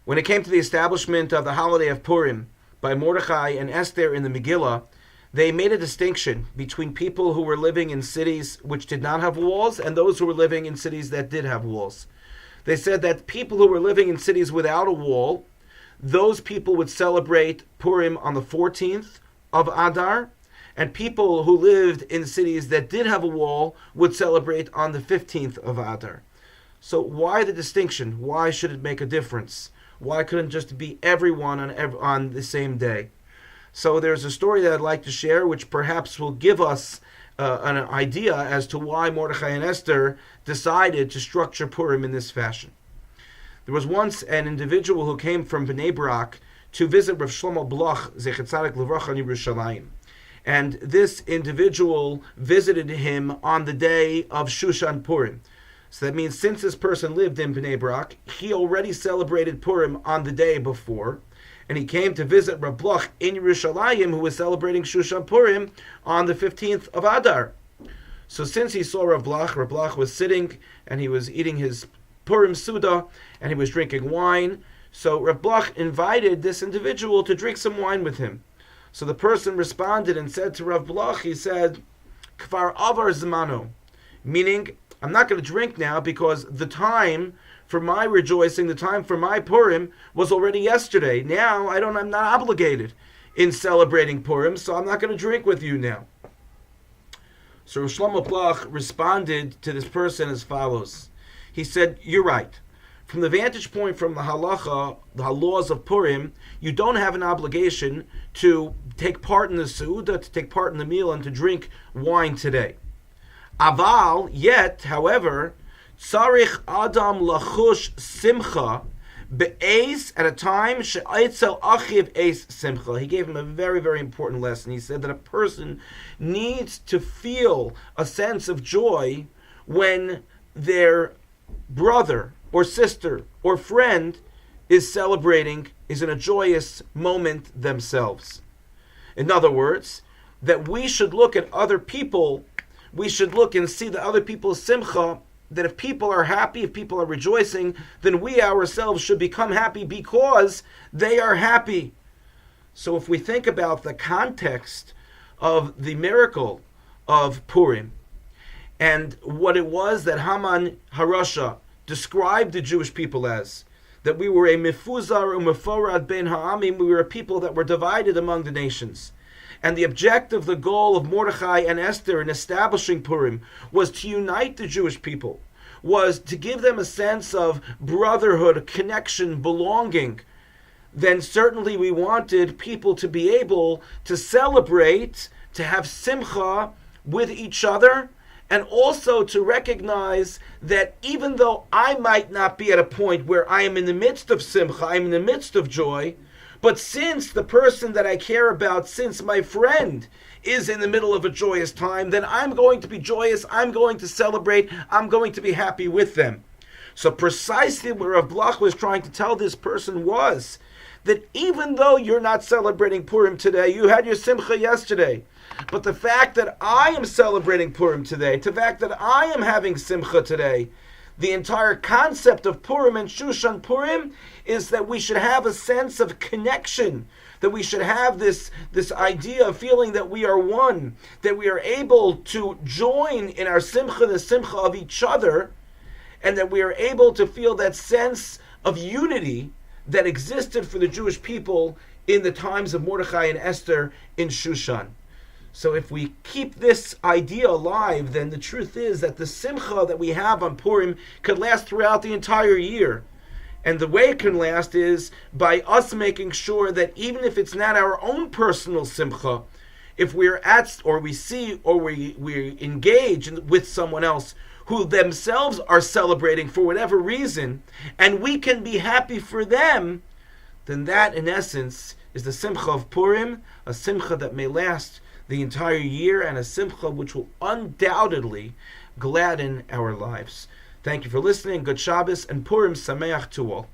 When it came to the establishment of the holiday of Purim by Mordechai and Esther in the Megillah, they made a distinction between people who were living in cities which did not have walls and those who were living in cities that did have walls. They said that people who were living in cities without a wall, those people would celebrate Purim on the 14th of Adar, and people who lived in cities that did have a wall would celebrate on the 15th of Adar. So why the distinction? Why should it make a difference? Why couldn't it just be everyone on the same day? So there's a story that I'd like to share, which perhaps will give us an idea as to why Mordechai and Esther decided to structure Purim in this fashion. There was once an individual who came from Bnei Brak to visit Rav Shlomo Bloch, Zecher Tzadik Livracha, in Yerushalayim. And this individual visited him on the day of Shushan Purim. So that means since this person lived in Bnei Brak, he already celebrated Purim on the day before, and he came to visit Rav Bloch in Yerushalayim, who was celebrating Shushan Purim on the 15th of Adar. So since he saw Rav Bloch was sitting and he was eating his Purim Suda and he was drinking wine, so Rav Bloch invited this individual to drink some wine with him. So the person responded and said to Rav Bloch, he said, Kvar avar zmano, meaning, I'm not going to drink now because the time for my rejoicing, the time for my Purim was already yesterday. Now I'm not obligated in celebrating Purim, so I'm not going to drink with you now. So Rav Shlomo Bloch responded to this person as follows. He said, you're right. From the vantage point from the halacha, the laws of Purim, you don't have an obligation to take part in the seudah, to take part in the meal, and to drink wine today. Aval, yet, however, tzarich adam lachush simcha be'ez, at a time she'aitzel achiv eis simcha. He gave him a very, very important lesson. He said that a person needs to feel a sense of joy when their brother or sister or friend is celebrating, is in a joyous moment themselves. In other words, that we should look at other people, we should look and see the other people's simcha, that if people are happy, if people are rejoicing, then we ourselves should become happy because they are happy. So if we think about the context of the miracle of Purim and what it was that Haman Harasha described the Jewish people as, that we were a mifuzar u'meforad ben ha'amim, we were a people that were divided among the nations. And the objective, the goal of Mordechai and Esther in establishing Purim was to unite the Jewish people, was to give them a sense of brotherhood, connection, belonging. Then certainly we wanted people to be able to celebrate, to have simcha with each other, and also to recognize that even though I might not be at a point where I am in the midst of simcha, I'm in the midst of joy, but since the person that I care about, since my friend is in the middle of a joyous time, then I'm going to be joyous, I'm going to celebrate, I'm going to be happy with them. So precisely what Rav Bloch was trying to tell this person was that even though you're not celebrating Purim today, you had your simcha yesterday, but the fact that I am celebrating Purim today, the fact that I am having simcha today, the entire concept of Purim and Shushan Purim is that we should have a sense of connection, that we should have this idea of feeling that we are one, that we are able to join in our simcha, the simcha of each other, and that we are able to feel that sense of unity that existed for the Jewish people in the times of Mordechai and Esther in Shushan. So if we keep this idea alive, then the truth is that the simcha that we have on Purim could last throughout the entire year. And the way it can last is by us making sure that even if it's not our own personal simcha, if we're at, or we see, or we engage with someone else who themselves are celebrating for whatever reason, and we can be happy for them, then that in essence is the simcha of Purim, a simcha that may last the entire year, and a simcha which will undoubtedly gladden our lives. Thank you for listening. Good Shabbos and Purim Sameach to all.